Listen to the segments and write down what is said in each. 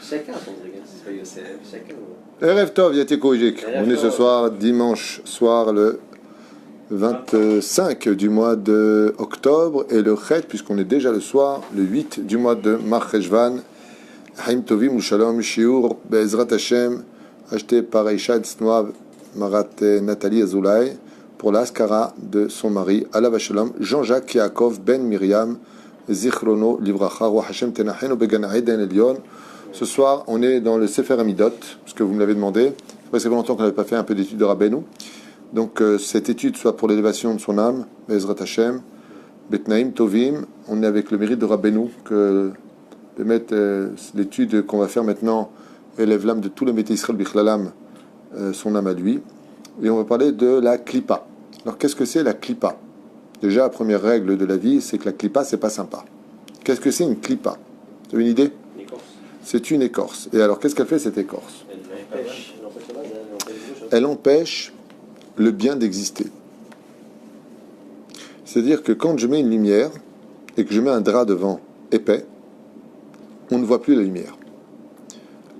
Chacun son truc, c'est pas Yosef, chacun. Erev Tov, Yatékoïjik. On est ce soir, dimanche soir, le 25 du mois de octobre, et le Chet, puisqu'on est déjà le soir, le 8 du mois de Marcheshvan. Haim Tovim ou Shalom Shiur Be'ezrat Hashem, acheté par Aisha Tznoav Marat Nathalie Azoulay, pour l'Askara de son mari, Alav Shalom, Jean-Jacques Yaakov Ben Miriam, Zichrono Livracha, Roi Hashem Tenachen, Obegan Eden Elion. Ce soir, on est dans le Sefer Amidot, parce que vous me l'avez demandé. Ça fait longtemps qu'on n'avait pas fait un peu d'étude de Rabbeinu. Donc, cette étude soit pour l'élévation de son âme, Be'ezrat Hashem, Betnaim Tovim. On est avec le mérite de Rabbeinu, que de mettre l'étude qu'on va faire maintenant élève l'âme de tous les métiers Israël Bichlalam, son âme à lui. Et on va parler de la Klippa. Alors, qu'est-ce que c'est la Klippa? Déjà, la première règle de la vie, c'est que la Klippa, c'est pas sympa. Qu'est-ce que c'est une Klippa? Vous avez une idée? C'est une écorce. Et alors, qu'est-ce qu'elle fait, cette écorce? Elle empêche le bien d'exister. C'est-à-dire que quand je mets une lumière et que je mets un drap devant épais, on ne voit plus la lumière.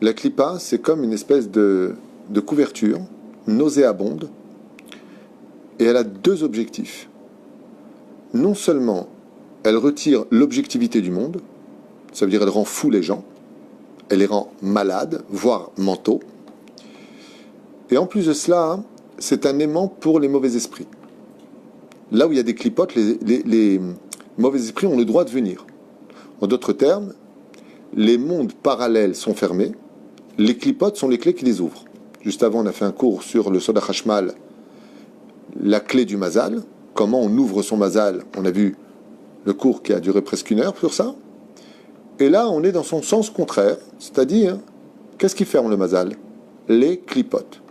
La Klippa, c'est comme une espèce de couverture nauséabonde, et elle a deux objectifs. Non seulement elle retire l'objectivité du monde, ça veut dire elle rend fou les gens, elle les rend malades, voire mentaux. Et en plus de cela, c'est un aimant pour les mauvais esprits. Là où il y a des clipotes, les mauvais esprits ont le droit de venir. En d'autres termes, les mondes parallèles sont fermés, les clipotes sont les clés qui les ouvrent. Juste avant, on a fait un cours sur le Soda Hashmal, la clé du Mazal, comment on ouvre son Mazal. On a vu le cours qui a duré presque une heure sur ça. Et là, on est dans son sens contraire, c'est-à-dire, qu'est-ce qui ferme le Mazal? Les clipotes.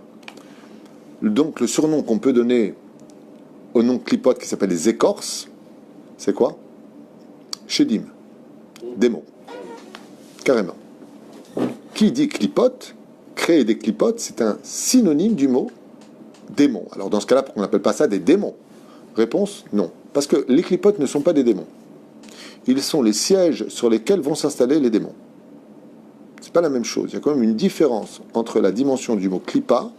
Donc, le surnom qu'on peut donner au nom de clipote qui s'appelle les écorces, c'est quoi? Shedim, démon. Carrément. Qui dit clipote, créer des clipotes, c'est un synonyme du mot démon. Alors, dans ce cas-là, pourquoi on n'appelle pas ça des démons? Réponse, non. Parce que les clipotes ne sont pas des démons. Ils sont les sièges sur lesquels vont s'installer les démons. C'est pas la même chose. Il y a quand même une différence entre la dimension du mot klippa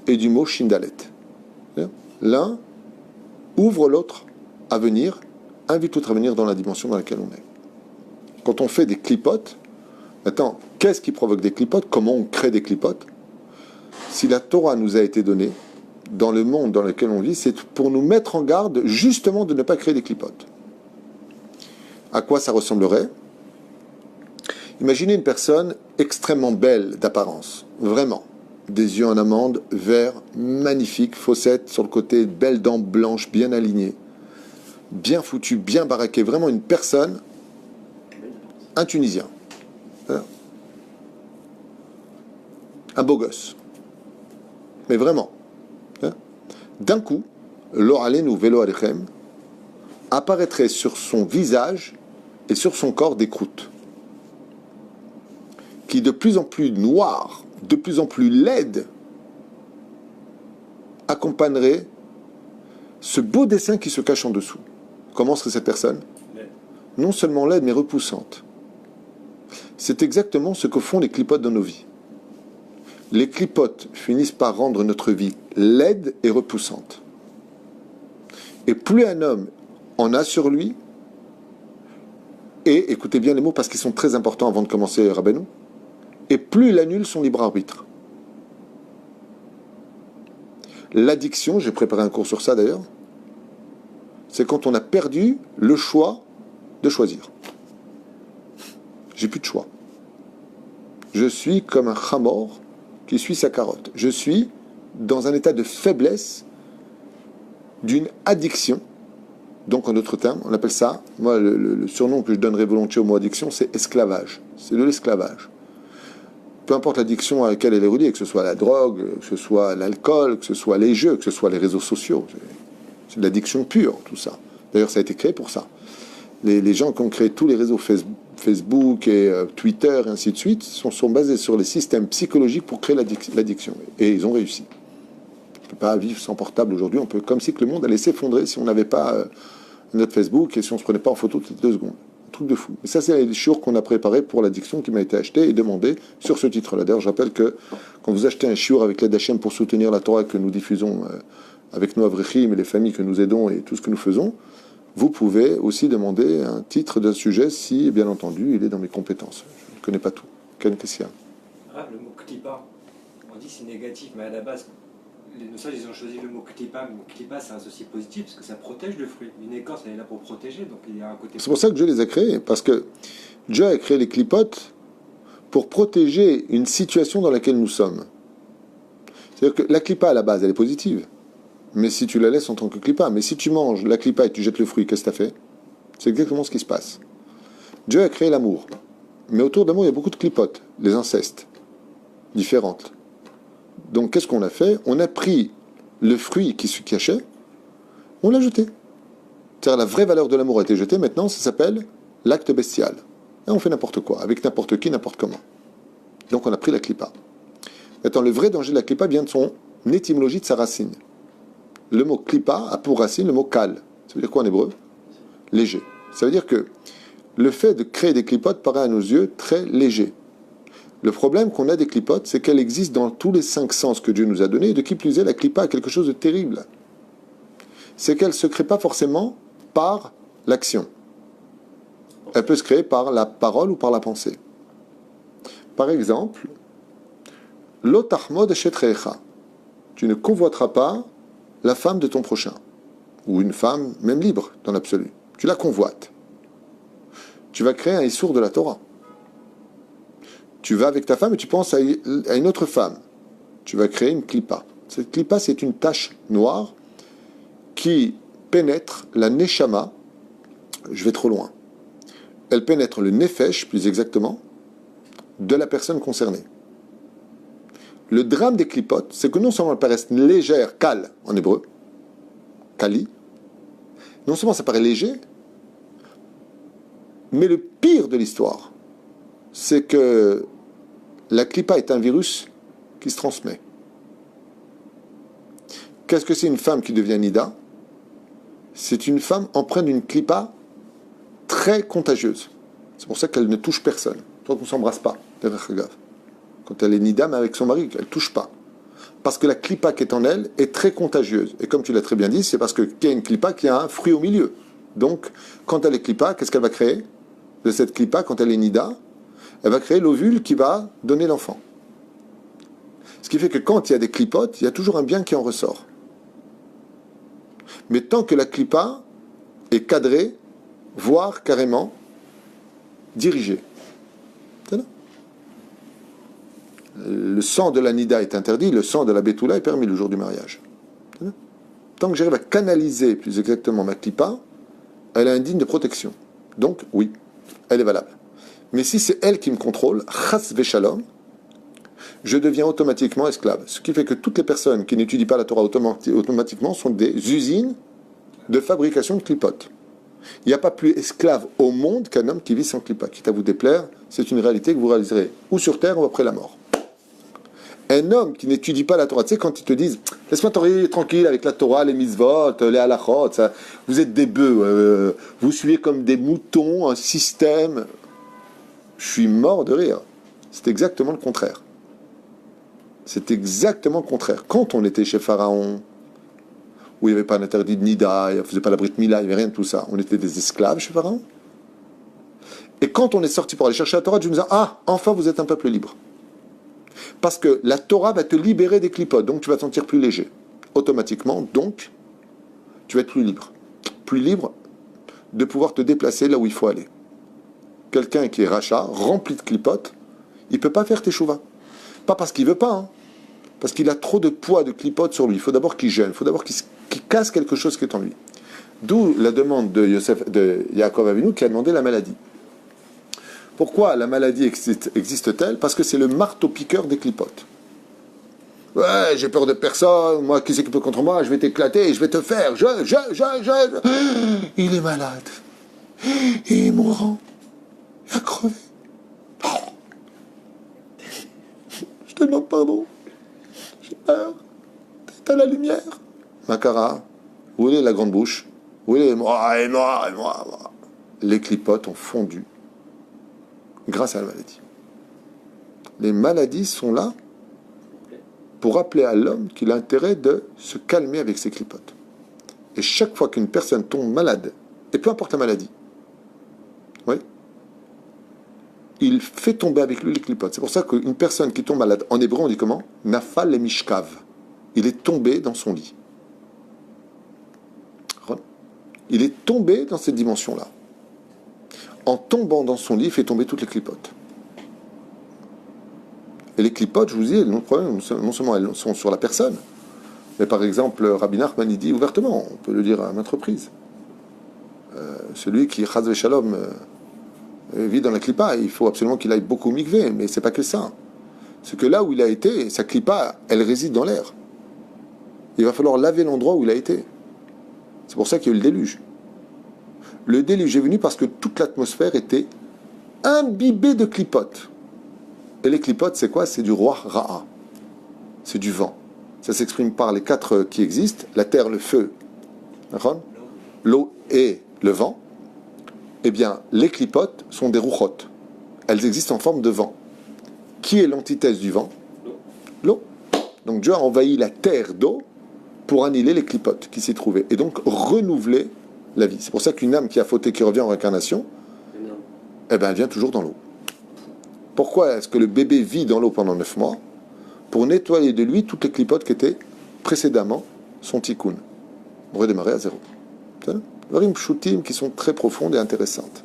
et du mot shindalet. L'un ouvre l'autre à venir, invite l'autre à venir dans la dimension dans laquelle on est. Quand on fait des clipotes, maintenant, qu'est-ce qui provoque des clipotes? Comment on crée des clipotes? Si la Torah nous a été donnée, dans le monde dans lequel on vit, c'est pour nous mettre en garde justement de ne pas créer des clipotes. À quoi ça ressemblerait? Imaginez une personne extrêmement belle d'apparence, vraiment. Des yeux en amande, verts, magnifiques, fossettes sur le côté, belles dents blanches, bien alignées, bien foutues, bien baraquées, vraiment une personne, un Tunisien. Voilà. Un beau gosse. Mais vraiment. D'un coup, Lo Alenu Velo Alechem apparaîtrait sur son visage et sur son corps des croûtes qui, de plus en plus noires, de plus en plus laides, accompagneraient ce beau dessin qui se cache en dessous. Comment serait cette personne? Non seulement laide, mais repoussante. C'est exactement ce que font les clipotes dans nos vies. Les clipotes finissent par rendre notre vie laide et repoussante. Et plus un homme en a sur lui, et écoutez bien les mots parce qu'ils sont très importants avant de commencer Rabbeinu, et plus il annule son libre arbitre. L'addiction, j'ai préparé un cours sur ça d'ailleurs, c'est quand on a perdu le choix de choisir. J'ai plus de choix. Je suis comme un chamor qui suit sa carotte. Je suis dans un état de faiblesse, d'une addiction. Donc, en d'autres termes, on appelle ça, moi, le surnom que je donnerais volontiers au mot addiction, c'est esclavage. C'est de l'esclavage. Peu importe l'addiction à laquelle elle est reliée, que ce soit la drogue, que ce soit l'alcool, que ce soit les jeux, que ce soit les réseaux sociaux. C'est de l'addiction pure, tout ça. D'ailleurs, ça a été créé pour ça. Les gens qui ont créé tous les réseaux Facebook et Twitter et ainsi de suite sont basés sur les systèmes psychologiques pour créer l'addiction. Et ils ont réussi. On ne peut pas vivre sans portable aujourd'hui. On peut, comme si que le monde allait s'effondrer si on n'avait pas notre Facebook et si on ne se prenait pas en photo toutes les 2 secondes. Truc de fou. Et ça, c'est les shiurs qu'on a préparés pour l'addiction qui m'a été acheté et demandé sur ce titre-là. D'ailleurs, je rappelle que quand vous achetez un shiur avec l'aide d'Hachem pour soutenir la Torah que nous diffusons avec nos avrechim et les familles que nous aidons et tout ce que nous faisons, vous pouvez aussi demander un titre d'un sujet si, bien entendu, il est dans mes compétences. Je ne connais pas tout. Quelle question? Ah, le mot klipa, on dit c'est négatif, mais à la base, les sages ils ont choisi le mot klipa. Le mot klipa c'est associé positif parce que ça protège le fruit. Une écorce elle est là pour protéger, donc il y a un côté. C'est pour ça que Dieu les a créés, parce que Dieu a créé les clipotes pour protéger une situation dans laquelle nous sommes. C'est-à-dire que la clipa à la base elle est positive, mais si tu la laisses en tant que clipa, mais si tu manges la clipa et tu jettes le fruit, qu'est-ce que tu as fait? C'est exactement ce qui se passe. Dieu a créé l'amour, mais autour de l'amour il y a beaucoup de clipotes, les incestes, différentes. Donc qu'est-ce qu'on a fait? On a pris le fruit qui se cachait, on l'a jeté. C'est-à-dire la vraie valeur de l'amour a été jetée, maintenant ça s'appelle l'acte bestial. Et on fait n'importe quoi, avec n'importe qui, n'importe comment. Donc on a pris la clipa. Maintenant le vrai danger de la clipa vient de son étymologie, de sa racine. Le mot clipa a pour racine le mot kal. Ça veut dire quoi en hébreu? Léger. Ça veut dire que le fait de créer des clipotes paraît à nos yeux très léger. Le problème qu'on a des clipotes, c'est qu'elles existent dans tous les 5 sens que Dieu nous a donnés, et de qui plus est, la clipa a quelque chose de terrible. C'est qu'elle ne se crée pas forcément par l'action. Elle peut se créer par la parole ou par la pensée. Par exemple, l'otahmod shetrecha. Tu ne convoiteras pas la femme de ton prochain, ou une femme même libre dans l'absolu. Tu la convoites. Tu vas créer un issour de la Torah. Tu vas avec ta femme et tu penses à une autre femme. Tu vas créer une clipa. Cette clipa, c'est une tache noire qui pénètre la neshama. Je vais trop loin. Elle pénètre le nefesh, plus exactement, de la personne concernée. Le drame des clipotes, c'est que non seulement elles paraissent légères, kal en hébreu, kali, non seulement ça paraît léger, mais le pire de l'histoire, c'est que la clipa est un virus qui se transmet. Qu'est-ce que c'est une femme qui devient nida? C'est une femme empreinte d'une clipa très contagieuse. C'est pour ça qu'elle ne touche personne. Tant qu'on ne s'embrasse pas. Quand elle est nida, mais avec son mari, elle ne touche pas. Parce que la clipa qui est en elle est très contagieuse. Et comme tu l'as très bien dit, c'est parce qu'il y a une clipa qui a un fruit au milieu. Donc, quand elle est clipa, qu'est-ce qu'elle va créer? De cette clipa, quand elle est nida, elle va créer l'ovule qui va donner l'enfant. Ce qui fait que quand il y a des clipotes, il y a toujours un bien qui en ressort. Mais tant que la clipa est cadrée, voire carrément dirigée. C'est là. Le sang de la nida est interdit, le sang de la bétoula est permis le jour du mariage. C'est là. Tant que j'arrive à canaliser plus exactement ma clipa, elle est indigne de protection. Donc, oui, elle est valable. Mais si c'est elle qui me contrôle, chas veshalom, je deviens automatiquement esclave. Ce qui fait que toutes les personnes qui n'étudient pas la Torah automatiquement sont des usines de fabrication de clipotes. Il n'y a pas plus esclave au monde qu'un homme qui vit sans clipa. Quitte à vous déplaire, c'est une réalité que vous réaliserez ou sur terre ou après la mort. Un homme qui n'étudie pas la Torah, tu sais, quand ils te disent « Laisse-moi tranquille avec la Torah, les mitzvot, les halachot, ça, vous êtes des bœufs, vous suivez comme des moutons un système... » Je suis mort de rire. C'est exactement le contraire. C'est exactement le contraire. Quand on était chez Pharaon, où il n'y avait pas d'interdit de Nida, il ne faisait pas la Brit Mila, il n'y avait rien de tout ça, on était des esclaves chez Pharaon. Et quand on est sorti pour aller chercher la Torah, je me disais, ah, enfin vous êtes un peuple libre. Parce que la Torah va te libérer des clipotes, donc tu vas te sentir plus léger. Automatiquement, donc, tu vas être plus libre. Plus libre de pouvoir te déplacer là où il faut aller. Quelqu'un qui est rachat, rempli de clipotes, il ne peut pas faire teshuva. Pas parce qu'il ne veut pas, hein. Parce qu'il a trop de poids de clipotes sur lui. Il faut d'abord qu'il gêne, il faut d'abord qu'il casse quelque chose qui est en lui. D'où la demande de Yaakov Avinu qui a demandé la maladie. Pourquoi la maladie existe-t-elle? Parce que c'est le marteau-piqueur des clipotes. Ouais, j'ai peur de personne, moi qui s'équipe contre moi, je vais t'éclater, je vais te faire, il est malade. Il est mourant. Il a crevé. Je te demande pardon. J'ai peur. T'es à la lumière. Makara, où est la grande bouche? Où est moi? les clipotes ont fondu grâce à la maladie. Les maladies sont là pour rappeler à l'homme qu'il a intérêt de se calmer avec ses clipotes. Et chaque fois qu'une personne tombe malade, et peu importe la maladie, oui, il fait tomber avec lui les clipotes. C'est pour ça qu'une personne qui tombe malade, en hébreu on dit comment? Nafal le mishkav. Il est tombé dans son lit. Il est tombé dans cette dimension-là. En tombant dans son lit, il fait tomber toutes les clipotes. Et les clipotes, je vous dis, le problème, non seulement elles sont sur la personne, mais par exemple, Rabbi Nachman, il dit ouvertement, on peut le dire à maintes reprises, celui qui, chas v'shalom, vit dans la clipa, il faut absolument qu'il aille beaucoup au mikvé, mais c'est pas que ça. C'est que là où il a été, sa clipa, elle réside dans l'air. Il va falloir laver l'endroit où il a été. C'est pour ça qu'il y a eu le déluge. Le déluge est venu parce que toute l'atmosphère était imbibée de clipotes. Et les clipotes, c'est quoi? C'est du roi Ra'a. C'est du vent. Ça s'exprime par les quatre qui existent, la terre, le feu, l'eau et le vent. Eh bien, les clipotes sont des rouchot. Elles existent en forme de vent. Qui est l'antithèse du vent? L'eau. Donc Dieu a envahi la terre d'eau pour annihiler les clipotes qui s'y trouvaient. Et donc renouveler la vie. C'est pour ça qu'une âme qui a fauté, qui revient en réincarnation, eh ben, elle vient toujours dans l'eau. Pourquoi est-ce que le bébé vit dans l'eau pendant 9 mois? Pour nettoyer de lui toutes les clipotes qui étaient précédemment son tikkun. Redémarrer à zéro. Varim pshutim qui sont très profondes et intéressantes.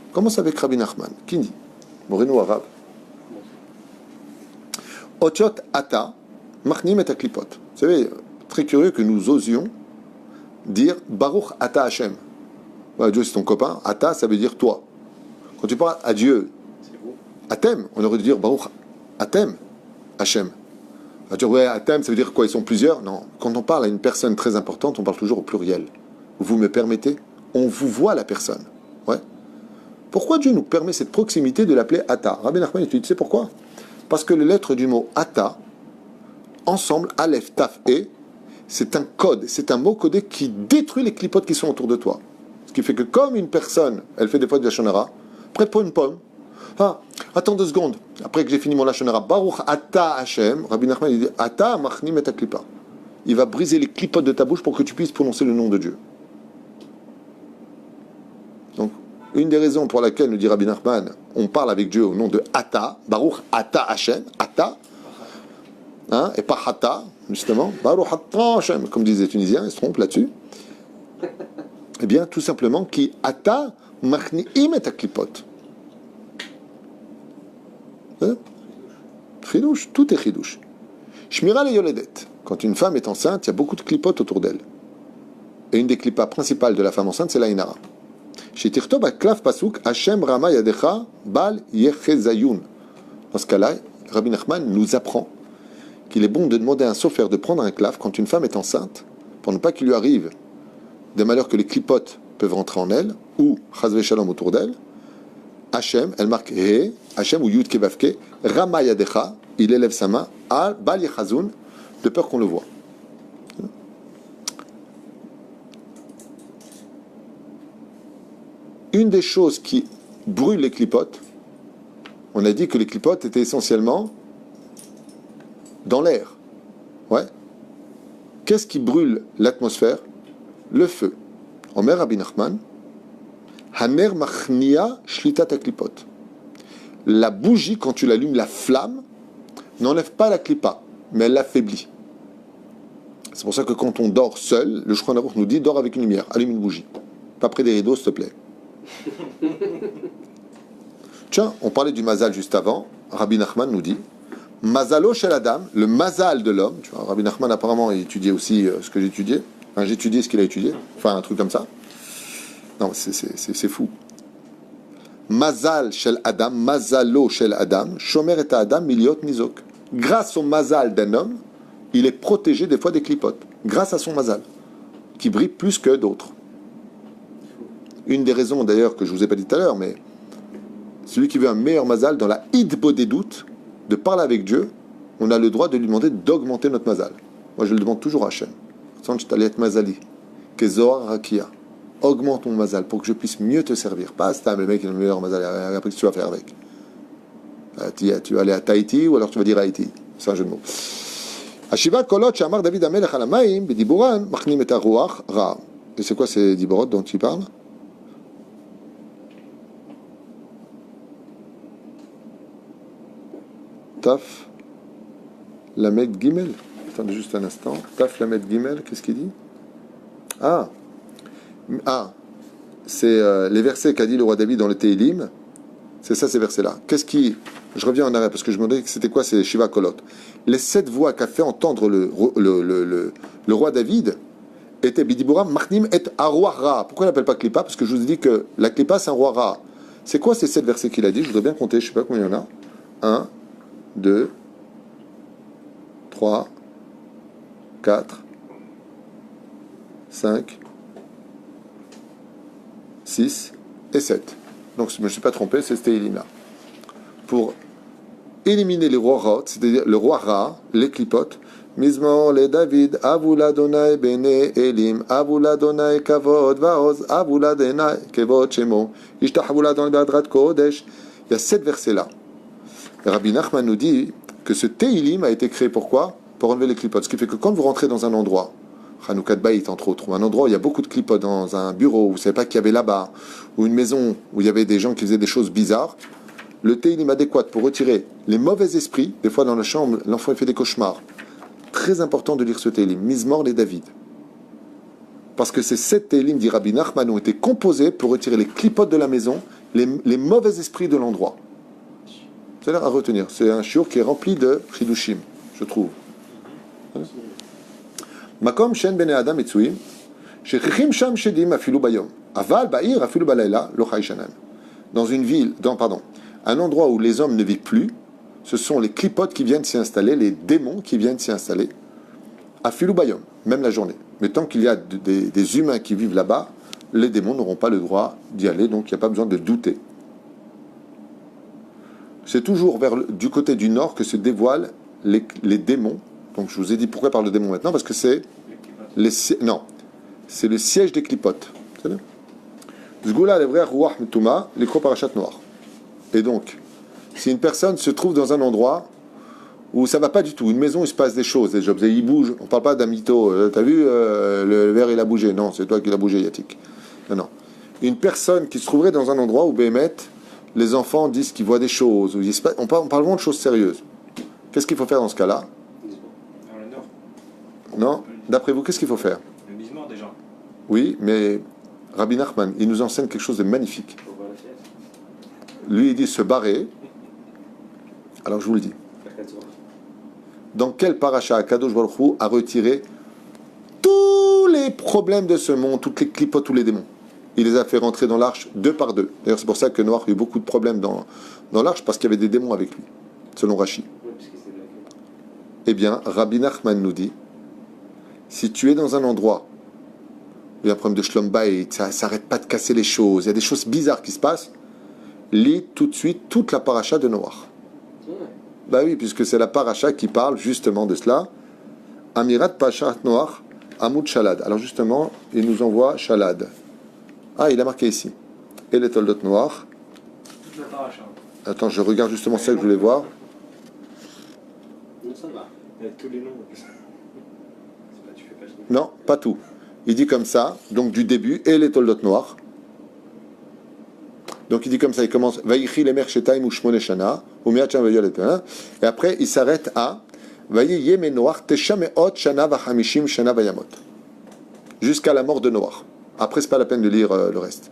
On commence avec Rabbi Nachman. Qui dit? Moreno arabe. Otiot ata machnim et klipot. Vous savez, très curieux que nous osions dire Baruch ata Hashem. Ouais, Dieu c'est ton copain. Ata ça veut dire toi. Quand tu parles à Dieu, Atem, on aurait dû dire Baruch Atem Hashem. On va dire ouais Atem ça veut dire quoi? Ils sont plusieurs? Non. Quand on parle à une personne très importante, on parle toujours au pluriel. Vous me permettez? On vous voit la personne. Ouais. Pourquoi Dieu nous permet cette proximité de l'appeler Ata? Rabbi Nachman, tu sais pourquoi? Parce que les lettres du mot Ata, ensemble, Aleph, Taf, E, c'est un code, c'est un mot codé qui détruit les clipotes qui sont autour de toi. Ce qui fait que comme une personne, elle fait des fois de la shonara, prête pour une pomme, ah, attends 2 secondes, après que j'ai fini mon lachonara, Baruch Ata Hashem, Rabbi Nachman il dit Ata machnim et klipa. Il va briser les clipotes de ta bouche pour que tu puisses prononcer le nom de Dieu. Donc, une des raisons pour laquelle, nous dit Rabbi Nachman, on parle avec Dieu au nom de Ata, Baruch Ata Hashem, Ata, hein, et pas Hata, justement, Baruch Ata Hashem, comme disent les Tunisiens, ils se trompent là-dessus. Eh bien, tout simplement, qui Ata machnim et klipot. Chidouche, tout est chidouche. Shmira le yoledet. Quand une femme est enceinte, il y a beaucoup de clipotes autour d'elle. Et une des clipas principales de la femme enceinte, c'est la inara. Chez Tirtob Klav Pasuk, Hashem Rama Yadecha Bal Yechezayun. Dans ce cas-là, Rabbi Nachman nous apprend qu'il est bon de demander à un sofer de prendre un clav quand une femme est enceinte, pour ne pas qu'il lui arrive des malheurs que les clipotes peuvent rentrer en elle, ou Chazve Shalom autour d'elle. Hashem, elle marque He, Hashem ou Yud Kevavke, Rama Yadecha, il élève sa main, Al Bal Yechazun, de peur qu'on le voit. Une des choses qui brûle les clipotes, on a dit que les clipotes étaient essentiellement dans l'air. Ouais. Qu'est-ce qui brûle l'atmosphère? Le feu. Omer Rabbi Nachman, Haner machnia shlitat klipot. La bougie, quand tu l'allumes, la flamme, n'enlève pas la clipa, mais elle l'affaiblit. C'est pour ça que quand on dort seul, le Shulchan Aruch nous dit dors avec une lumière, allume une bougie. Pas près des rideaux, s'il te plaît. Tiens, on parlait du mazal juste avant. Rabbi Nachman nous dit Mazalo shel Adam, le mazal de l'homme. Tu vois, Rabbi Nachman apparemment il étudiait aussi ce que j'ai étudié. Enfin, j'ai étudié ce qu'il a étudié. Enfin, un truc comme ça. Non, c'est fou. Mazal shel Adam, mazalo shel Adam, shomer et Adam miliot nizok. Grâce au mazal d'un homme, il est protégé des fois des clipotes. Grâce à son mazal, qui brille plus que d'autres. Une des raisons d'ailleurs que je vous ai pas dit tout à l'heure, mais celui qui veut un meilleur mazal dans la hitbo des doutes, de parler avec Dieu, on a le droit de lui demander d'augmenter notre mazal. Moi je le demande toujours à Hachem. Sans mazali, que Zohar Rakia. augmente mon mazal pour que je puisse mieux te servir. Pas Stam, le mec il a le meilleur mazal, après ce que tu vas faire avec. Tu vas aller à Tahiti ou alors tu vas dire Haïti. C'est un jeu de mots. Ashiva kolot shamar David Amelech al hamayim bediburan machnim et haruach ra. Et c'est quoi ces diborot dont tu parles? Taf Lamed Gimel. Attendez juste un instant. Taf Lamed Gimel, qu'est-ce qu'il dit? Ah, c'est les versets qu'a dit le roi David dans le Télim. C'est ça, ces versets-là. Qu'est-ce qui... Je reviens en arrière parce que je me demandais que c'était quoi ces Shiva Kolot. Les 7 voix qu'a fait entendre le roi David étaient Bidiburam, Machnim et Arwa Ra. Pourquoi il n'appelle pas Klippa? Parce que je vous ai dit que la Klippa, c'est un roi Ra. C'est quoi ces 7 versets qu'il a dit? Je voudrais bien compter, je ne sais pas combien il y en a. 1, 2, 3, 4, 5, 6 et 7. Donc je ne me suis pas trompé, c'est ce Télim-là. Pour éliminer les rois Ra, c'est-à-dire le roi Ra, les clipotes, Mizmor le David, Avula Donai Bene Elim, Avula Donai Kavod Vaoz, Avula Donai Kevod Shemo, Ishtahvula Donai Badrat Kodesh. Il y a 7 versets-là. Rabbi Nachman nous dit que ce Télim a été créé pourquoi? Pour enlever les clipotes. Ce qui fait que quand vous rentrez dans un endroit, Hanoukat Baït entre autres, ou un endroit où il y a beaucoup de clipotes, dans un bureau où vous ne savez pas qu'il y avait là-bas, ou une maison où il y avait des gens qui faisaient des choses bizarres, le Télim adéquat pour retirer les mauvais esprits. Des fois dans la chambre, l'enfant il fait des cauchemars. Très important de lire ce Télim, Mizmor les David. Parce que ces 7 Télim, dit Rabbi Nachman, ont été composés pour retirer les clipotes de la maison, les mauvais esprits de l'endroit. C'est à retenir. C'est un shiur qui est rempli de chidushim, je trouve. Makom shen bene adam etzuim, shechichim sham shedim afilu bayom, aval ba'ir afilu balayla lo chay shanan. Dans une ville, un endroit où les hommes ne vivent plus, ce sont les clipotes qui viennent s'y installer, les démons qui viennent s'y installer. Afilu bayom, même la journée. Mais tant qu'il y a des humains qui vivent là-bas, les démons n'auront pas le droit d'y aller, donc il n'y a pas besoin de douter. C'est toujours du côté du nord que se dévoilent les démons. Donc je vous ai dit pourquoi par le démon maintenant, parce que c'est c'est le siège des clipotes. Zgoula l'evrer ruach mituma l'écro parachat noir. Et donc, si une personne se trouve dans un endroit où ça va pas du tout, une maison où il se passe des choses, les objets ils bougent, on parle pas d'un mytho, t'as vu le verre il a bougé, non, c'est toi qui l'as bougé Yatik. Non. Une personne qui se trouverait dans un endroit où Béhémet, les enfants disent qu'ils voient des choses, on parle vraiment de choses sérieuses. Qu'est-ce qu'il faut faire dans ce cas-là? Dans le nord. Non. D'après vous, qu'est-ce qu'il faut faire? Le Mizmor déjà. Oui, mais Rabbi Nachman, il nous enseigne quelque chose de magnifique. Faut voir la fenêtre. Lui, il dit se barrer. Alors, je vous le dis. Dans quel paracha Kadosh Baruch Hu a retiré tous les problèmes de ce monde, toutes les clipotes, tous les démons? Il les a fait rentrer dans l'arche 2 par 2. D'ailleurs, c'est pour ça que Noach a eu beaucoup de problèmes dans l'arche, parce qu'il y avait des démons avec lui, selon Rashi. Eh bien, Rabbi Nachman nous dit, si tu es dans un endroit où il y a un problème de Shlom Bayit, ça s'arrête pas de casser les choses, il y a des choses bizarres qui se passent, lis tout de suite toute la paracha de Noach. Bah oui, puisque c'est la paracha qui parle justement de cela. Amirat Pashat Noach, Amoud Shalad. Alors justement, il nous envoie Shalad. Ah, il a marqué ici. Et les Toldot Noach. Toute la paracha. Attends, je regarde justement ça que je voulais voir. Non, ça va. Il y a tous les noms. Tu fais pas chier. Non, pas tout. Il dit comme ça, donc du début, et les Toldot Noach. Donc il dit comme ça, il commence Vayichi lemer shetaim u'shmone shana, u'miat sham vayol et et après il s'arrête à Vayi yeme Noach tesha me'ot shana v'hamishim shana vayamot. Jusqu'à la mort de Noach. Après, c'est pas la peine de lire le reste.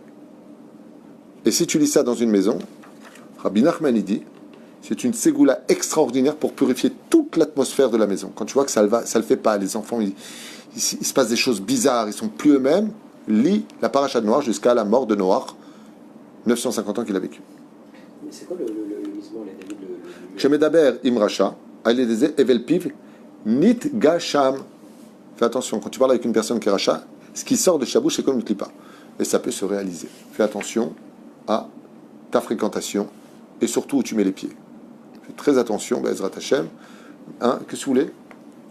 Et si tu lis ça dans une maison, Rabbi Nachman il dit, c'est une ségoula extraordinaire pour purifier toute l'atmosphère de la maison. Quand tu vois que ça le fait pas, les enfants, il se passe des choses bizarres, ils sont plus eux-mêmes, lis la paracha de Noach jusqu'à la mort de Noach, 950 ans qu'il a vécu. Mais c'est quoi le Mizmor, les David, Shemedaber imracha, aïledeze evelpiv, nit gasham. Fais attention, quand tu parles avec une personne qui est racha, ce qui sort de sa bouche, c'est comme une clipa. Et ça peut se réaliser. Fais attention à ta fréquentation et surtout où tu mets les pieds. Fais très attention, Bezrat Hashem. Qu'est-ce que vous voulez?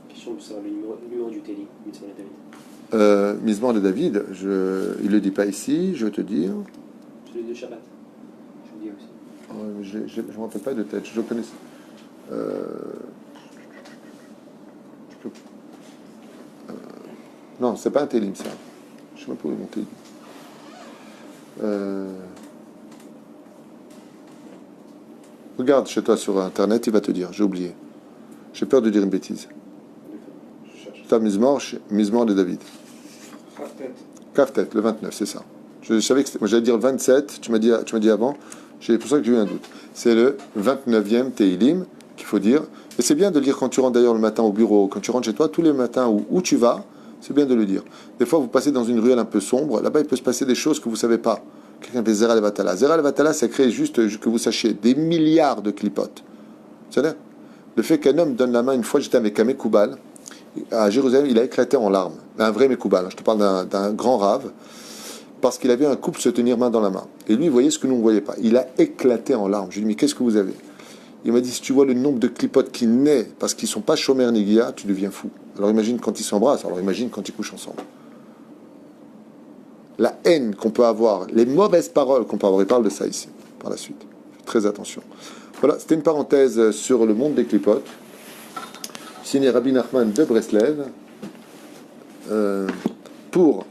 Question de savoir le numéro du Téli, Mizmor, les David. Misement de David, il ne le dit pas ici, je vais te dire. Celui de Shabbat. Je le dis aussi. Je ne me rappelle pas de tête, je le connais. Non, c'est pas un télim, ça. Je ne sais pas où est mon télim. Regarde chez toi sur internet, il va te dire, j'ai oublié. J'ai peur de dire une bêtise. Je cherche. C'est un Misement de David. Kaftet. Kaftet, le 29, c'est ça. Je savais que moi j'allais dire le 27, tu m'as dit avant, c'est pour ça que j'ai eu un doute. C'est le 29e Teilim qu'il faut dire. Et c'est bien de le lire quand tu rentres d'ailleurs le matin au bureau, quand tu rentres chez toi, tous les matins où tu vas, c'est bien de le dire. Des fois, vous passez dans une ruelle un peu sombre, là-bas, il peut se passer des choses que vous ne savez pas. Quelqu'un fait Zera Levatala. Zera Levatala, ça crée juste que vous sachiez des milliards de clipotes. C'est-à-dire, le fait qu'un homme donne la main, une fois j'étais avec un Mekoubal, à Jérusalem, il a éclaté en larmes. Un vrai Mekoubal, je te parle d'un grand rave, parce qu'il avait un couple se tenir main dans la main. Et lui, il voyait ce que nous ne voyons pas. Il a éclaté en larmes. Je lui ai dit, mais qu'est-ce que vous avez? Il m'a dit, si tu vois le nombre de clipotes qui naît parce qu'ils ne sont pas Shomer Negia, tu deviens fou. Alors imagine quand ils s'embrassent, alors imagine quand ils couchent ensemble. La haine qu'on peut avoir, les mauvaises paroles qu'on peut avoir, il parle de ça ici, par la suite. Faites très attention. Voilà, c'était une parenthèse sur le monde des clipotes. Signé Rabbi Nachman de Breslev pour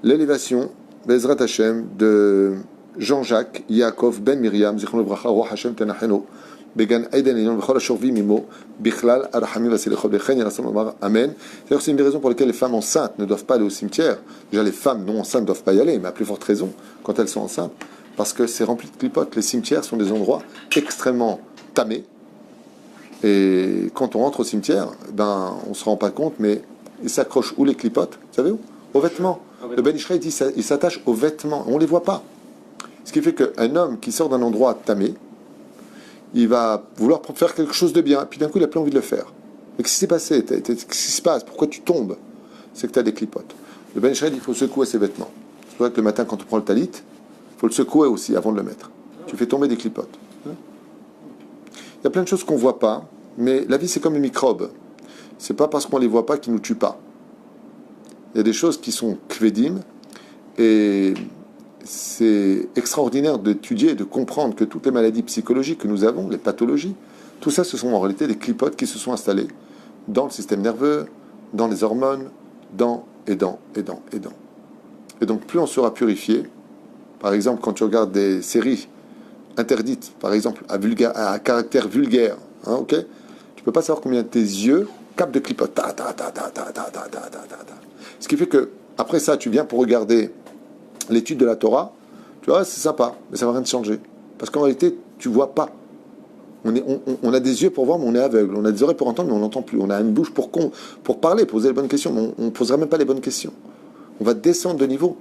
l'élévation, Bezrat Hashem, de Jean-Jacques Yaakov Ben Miriam, Zichron Lebracha, Roi Hashem Tenacheno, Began Aiden Elion, Bechol Ashorvi Mimo, Bichlal, Arachamim Vasilichol, Bechen, Yerasson Omar, Amen. D'ailleurs, c'est une des raisons pour lesquelles les femmes enceintes ne doivent pas aller au cimetière. Déjà, les femmes non enceintes ne doivent pas y aller, mais à plus forte raison quand elles sont enceintes, parce que c'est rempli de clipotes. Les cimetières sont des endroits extrêmement tamés. Et quand on rentre au cimetière, ben, on ne se rend pas compte, mais ils s'accrochent où les clipotes? Vous savez où? Aux vêtements. Le Ben Ishraï dit il s'attache aux vêtements. On ne les voit pas. Ce qui fait qu'un homme qui sort d'un endroit tamé, il va vouloir faire quelque chose de bien, puis d'un coup, il n'a plus envie de le faire. Mais qu'est-ce qui s'est passé? Qu'est-ce qui se passe? Pourquoi tu tombes? C'est que tu as des clipotes. Le Ben Ishraï dit il faut secouer ses vêtements. C'est pour ça que le matin, quand tu prends le talit, il faut le secouer aussi avant de le mettre. Tu fais tomber des clipotes. Il y a plein de choses qu'on ne voit pas, mais la vie, c'est comme les microbes. C'est pas parce qu'on ne les voit pas qu'ils ne nous tuent pas. Il y a des choses qui sont kvedim, et c'est extraordinaire d'étudier et de comprendre que toutes les maladies psychologiques que nous avons, les pathologies, tout ça, ce sont en réalité des clipotes qui se sont installés dans le système nerveux, dans les hormones, et donc, plus on sera purifié, par exemple, quand tu regardes des séries interdites, par exemple, à caractère vulgaire, hein, ok, tu peux pas savoir combien tes yeux captent de clipotes. Ce qui fait que, après ça, tu viens pour regarder l'étude de la Torah, tu vois, c'est sympa, mais ça va rien te changer. Parce qu'en réalité, tu vois pas. On a des yeux pour voir, mais on est aveugle. On a des oreilles pour entendre, mais on n'entend plus. On a une bouche pour parler, poser les bonnes questions, mais on ne posera même pas les bonnes questions. On va descendre de niveau,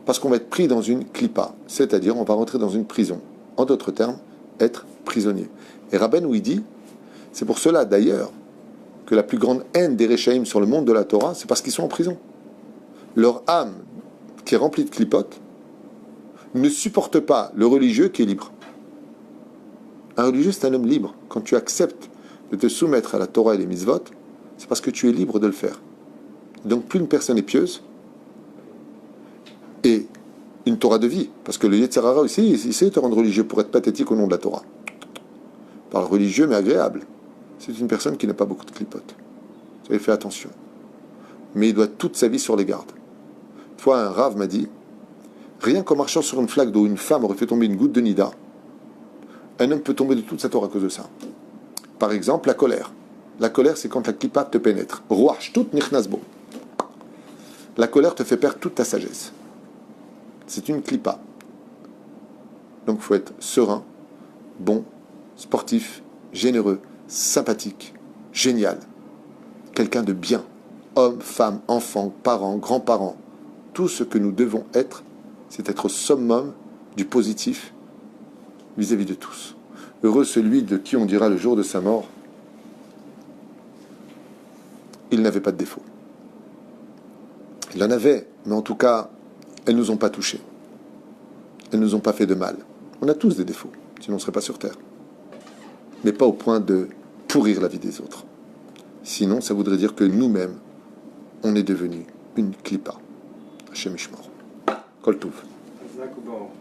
parce qu'on va être pris dans une clipa, c'est-à-dire on va rentrer dans une prison. En d'autres termes, être prisonnier. Et Rabbeinu, il dit, c'est pour cela d'ailleurs que la plus grande haine des Réchaïm sur le monde de la Torah, c'est parce qu'ils sont en prison. Leur âme, qui est remplie de clipotes, ne supporte pas le religieux qui est libre. Un religieux, c'est un homme libre. Quand tu acceptes de te soumettre à la Torah et les mitzvot, c'est parce que tu es libre de le faire. Donc plus une personne est pieuse, et une Torah de vie, parce que le Yetzer Hara aussi, il sait te rendre religieux pour être pathétique au nom de la Torah. Il parle religieux mais agréable. C'est une personne qui n'a pas beaucoup de clipotes. Vous avez fait attention. Mais il doit toute sa vie sur les gardes. Une fois, un rave m'a dit, rien qu'en marchant sur une flaque d'eau, une femme aurait fait tomber une goutte de nida, un homme peut tomber de toute sa Torah à cause de ça. Par exemple, la colère. La colère, c'est quand la clipa te pénètre. Roach, tout nichnasbo. La colère te fait perdre toute ta sagesse. C'est une clipa. Donc il faut être serein, bon, sportif, généreux, sympathique, génial. Quelqu'un de bien. Homme, femme, enfant, parents, grands-parents. Tout ce que nous devons être, c'est être au summum du positif vis-à-vis de tous. Heureux celui de qui on dira le jour de sa mort, il n'avait pas de défaut. Il en avait, mais en tout cas, elles ne nous ont pas touchés. Elles ne nous ont pas fait de mal. On a tous des défauts, sinon on ne serait pas sur Terre. Mais pas au point de pourrir la vie des autres. Sinon, ça voudrait dire que nous-mêmes, on est devenus une clipa. Hashem Yishmor. Kol Tov. חזק וברוך.